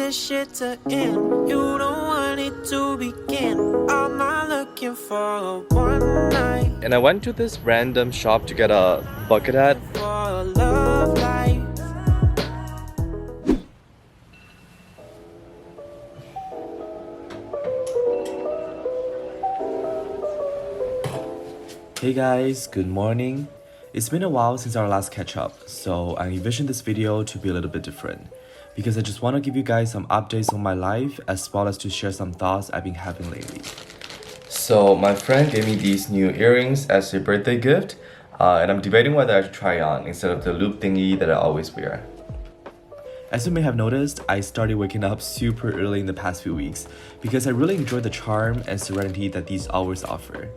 this shit to end. You don't want it to begin. I'm not looking for a one night. And I went to this random shop to get a bucket hat. For a love life. Hey guys, good morning. It's been a while since our last catch up, so I envisioned this video to be a little bit different because I just want to give you guys some updates on my life as well as to share some thoughts I've been having lately. So my friend gave me these new earrings as a birthday gift, and I'm debating whether I should try on instead of the loop thingy that I always wear. As you may have noticed, I started waking up super early in the past few weeks because I really enjoy the charm and serenity that these hours offer.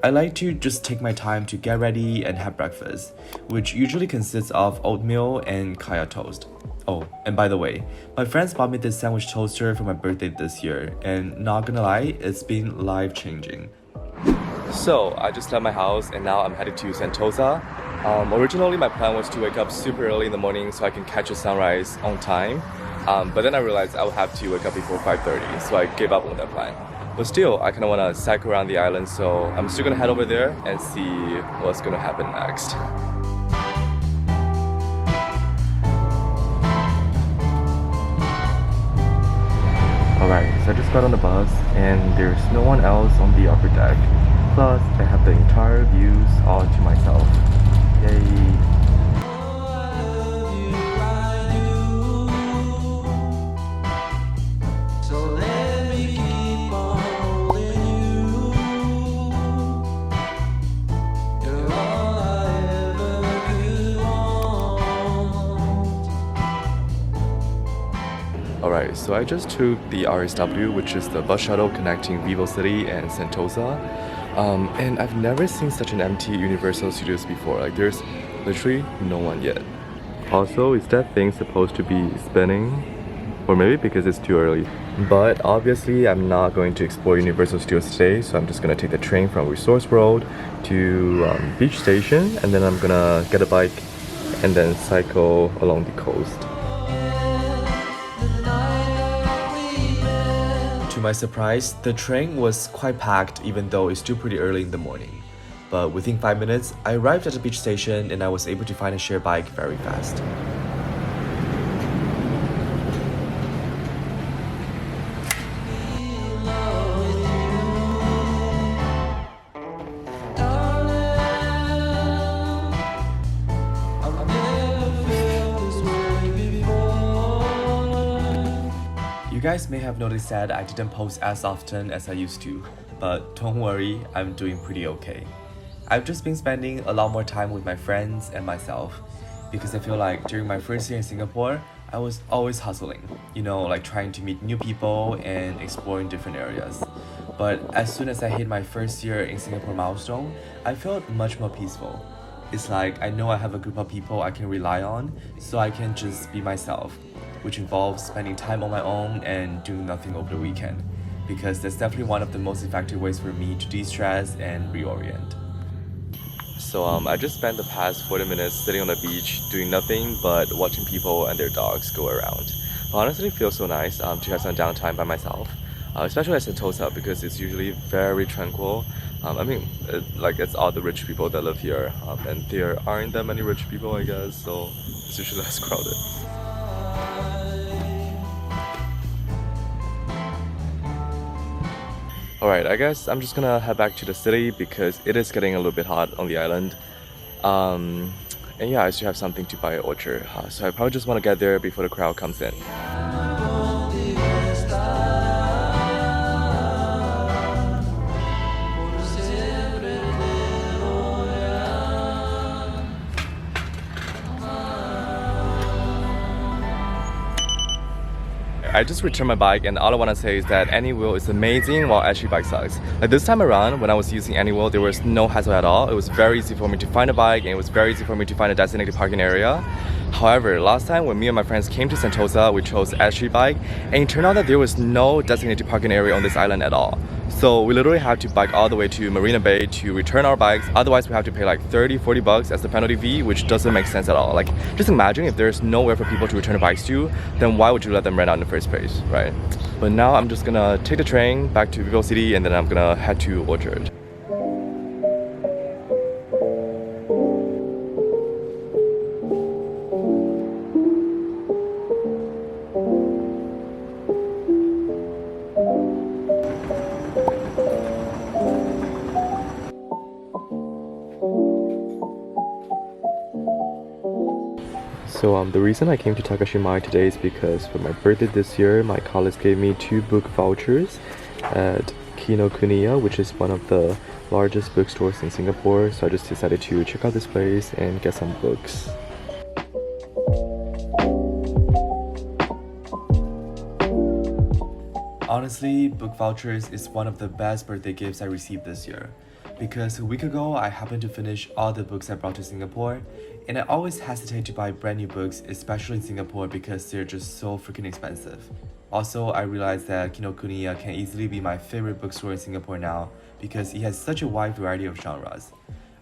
I like to just take my time to get ready and have breakfast, which usually consists of oatmeal and kaya toast. Oh, and by the way, my friends bought me this sandwich toaster for my birthday this year, and not gonna lie, it's been life-changing. So, I just left my house and now I'm headed to Sentosa. Originally my plan was to wake up super early in the morning so I can catch a sunrise on time, but then I realized I would have to wake up before 5:30, so I gave up on that plan. But still, I kind of want to cycle around the island, so I'm still gonna head over there and see what's gonna happen next. Alright, so I just got on the bus and there's no one else on the upper deck. Plus, I have the entire views all to myself. Yay! Alright, so I just took the RSW, which is the bus shuttle connecting Vivo City and Sentosa. And I've never seen such an empty Universal Studios before. Like, there's literally no one yet. Also, is that thing supposed to be spinning? Or maybe because it's too early. But obviously, I'm not going to explore Universal Studios today, so I'm just gonna take the train from Resource World to Beach Station, and then I'm gonna get a bike and then cycle along the coast. To my surprise, the train was quite packed even though it's still pretty early in the morning. But within 5 minutes, I arrived at the beach station and I was able to find a share bike very fast. You guys may have noticed that I didn't post as often as I used to, but don't worry, I'm doing pretty okay. I've just been spending a lot more time with my friends and myself, because I feel like during my first year in Singapore, I was always hustling, you know, like trying to meet new people and exploring different areas. But as soon as I hit my first year in Singapore milestone, I felt much more peaceful. It's like I know I have a group of people I can rely on, so I can just be myself, which involves spending time on my own and doing nothing over the weekend, because that's definitely one of the most effective ways for me to de-stress and reorient. So I just spent the past 40 minutes sitting on the beach doing nothing but watching people and their dogs go around. Honestly, it feels so nice to have some downtime by myself, especially at Sentosa, because it's usually very tranquil. It's all the rich people that live here, and there aren't that many rich people, I guess, so it's usually less crowded. Alright, I guess I'm just gonna head back to the city because it is getting a little bit hot on the island. And yeah, I still have something to buy at Orchard, so I probably just want to get there before the crowd comes in. I just returned my bike and all I want to say is that AnyWheel is amazing while actually bike sucks. Like this time around when I was using AnyWheel, there was no hassle at all. It was very easy for me to find a bike and it was very easy for me to find a designated parking area. However, last time when me and my friends came to Sentosa, we chose Street bike, and it turned out that there was no designated parking area on this island at all. So we literally had to bike all the way to Marina Bay to return our bikes. Otherwise, we have to pay like 30-40 bucks as the penalty fee, which doesn't make sense at all. Like, just imagine if there's nowhere for people to return their bikes to, then why would you let them rent out in the first place, right? But now I'm just gonna take the train back to Vivo City, and then I'm gonna head to Orchard. So the reason I came to Takashimaya today is because for my birthday this year, my college gave me 2 book vouchers at Kinokuniya, which is one of the largest bookstores in Singapore. So I just decided to check out this place and get some books. Honestly, book vouchers is one of the best birthday gifts I received this year. Because a week ago, I happened to finish all the books I brought to Singapore, and I always hesitate to buy brand new books, especially in Singapore because they're just so freaking expensive. Also, I realized that Kinokuniya can easily be my favorite bookstore in Singapore now because it has such a wide variety of genres.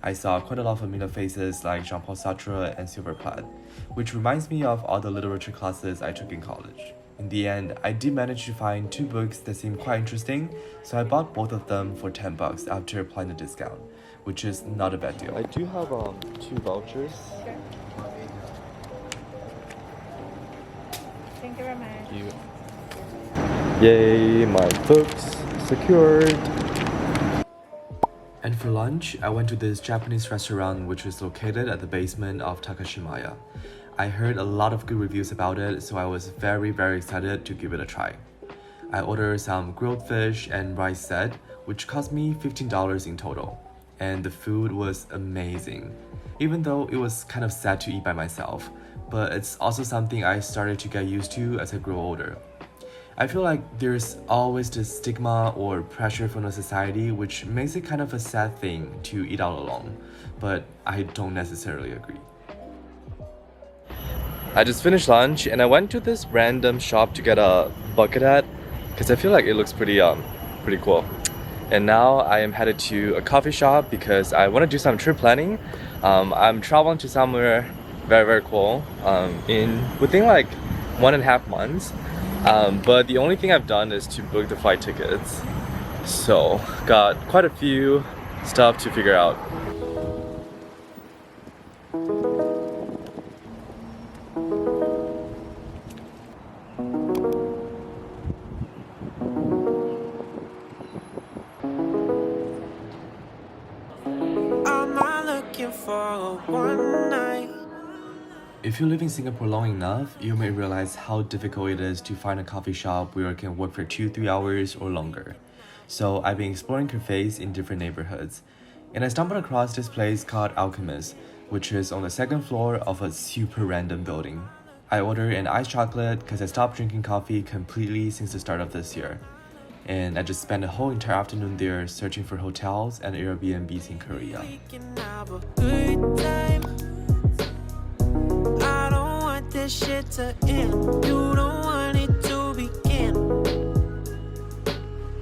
I saw quite a lot of familiar faces like Jean-Paul Sartre and Sylvia Plath, which reminds me of all the literature classes I took in college. In the end, I did manage to find 2 books that seemed quite interesting, so I bought both of them for 10 bucks after applying the discount, which is not a bad deal. I do have 2 vouchers. Thank you very much. Thank you. Yay, my books secured. And for lunch, I went to this Japanese restaurant which is located at the basement of Takashimaya. I heard a lot of good reviews about it, so I was very excited to give it a try. I ordered some grilled fish and rice set, which cost me $15 in total. And the food was amazing, even though it was kind of sad to eat by myself, but it's also something I started to get used to as I grow older. I feel like there's always this stigma or pressure from the society which makes it kind of a sad thing to eat out alone, but I don't necessarily agree. I just finished lunch and I went to this random shop to get a bucket hat because I feel like it looks pretty cool. And now I am headed to a coffee shop because I want to do some trip planning. I'm traveling to somewhere very cool within like 1.5 months. But the only thing I've done is to book the flight tickets. So got quite a few stuff to figure out. I'm not looking for one night. If you live in Singapore long enough, you may realize how difficult it is to find a coffee shop where you can work for 2-3 hours or longer. So I've been exploring cafes in different neighborhoods, and I stumbled across this place called Alchemist, which is on the 2nd floor of a super random building. I ordered an iced chocolate because I stopped drinking coffee completely since the start of this year. And I just spent the whole entire afternoon there searching for hotels and Airbnbs in Korea. We can have a good time. I don't want this shit to end. You don't want it to begin.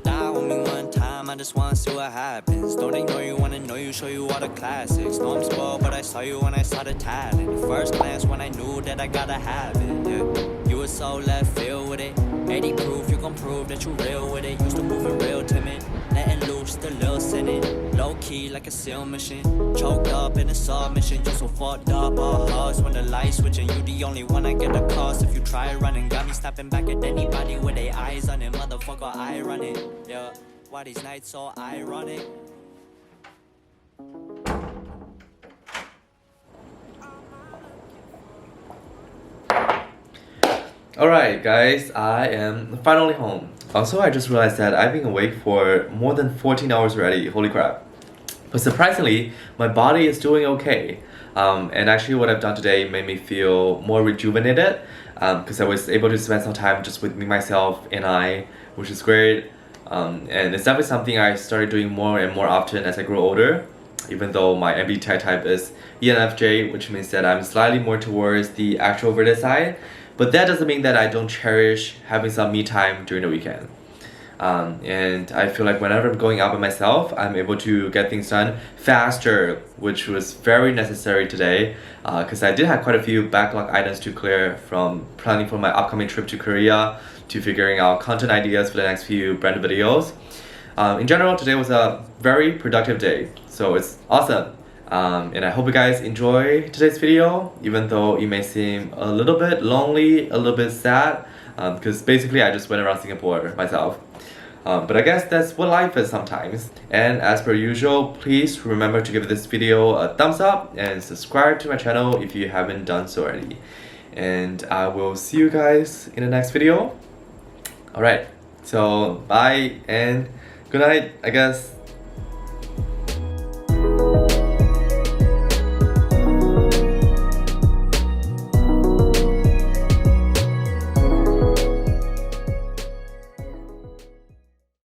Nah, only one time, I just wanna see what happens. Don't ignore you, wanna know you, show you all the classics. Know I'm spoiled, but I saw you when I saw the talent. First glance when I knew that I gotta have it, yeah. You were so left field with it. 80 proof, you gon' prove that you real with it. Used to moving real timid, letting loose the little sinning. Low key like a seal mission. Choked up in a submission, you so fucked up. All hugs when the light switching. You the only one I get the cost. If you try running, got me snapping back at anybody with their eyes on it. Motherfucker, I run it. Yeah, why these nights so ironic? Alright guys, I am finally home. Also, I just realized that I've been awake for more than 14 hours already, holy crap. But surprisingly, my body is doing okay. And actually what I've done today made me feel more rejuvenated because I was able to spend some time just with me, myself, and I, which is great. And it's definitely something I started doing more and more often as I grow older. even though my MBTI type is ENFJ, which means that I'm slightly more towards the extroverted side. But that doesn't mean that I don't cherish having some me time during the weekend. And I feel like whenever I'm going out by myself, I'm able to get things done faster, which was very necessary today, because I did have quite a few backlog items to clear, from planning for my upcoming trip to Korea to figuring out content ideas for the next few brand videos. In general, today was a very productive day, so it's awesome. And I hope you guys enjoy today's video, even though it may seem a little bit lonely, a little bit sad, because basically I just went around Singapore myself. But I guess that's what life is sometimes. And as per usual, please remember to give this video a thumbs up and subscribe to my channel if you haven't done so already. And I will see you guys in the next video. Alright, so bye and good night, I guess.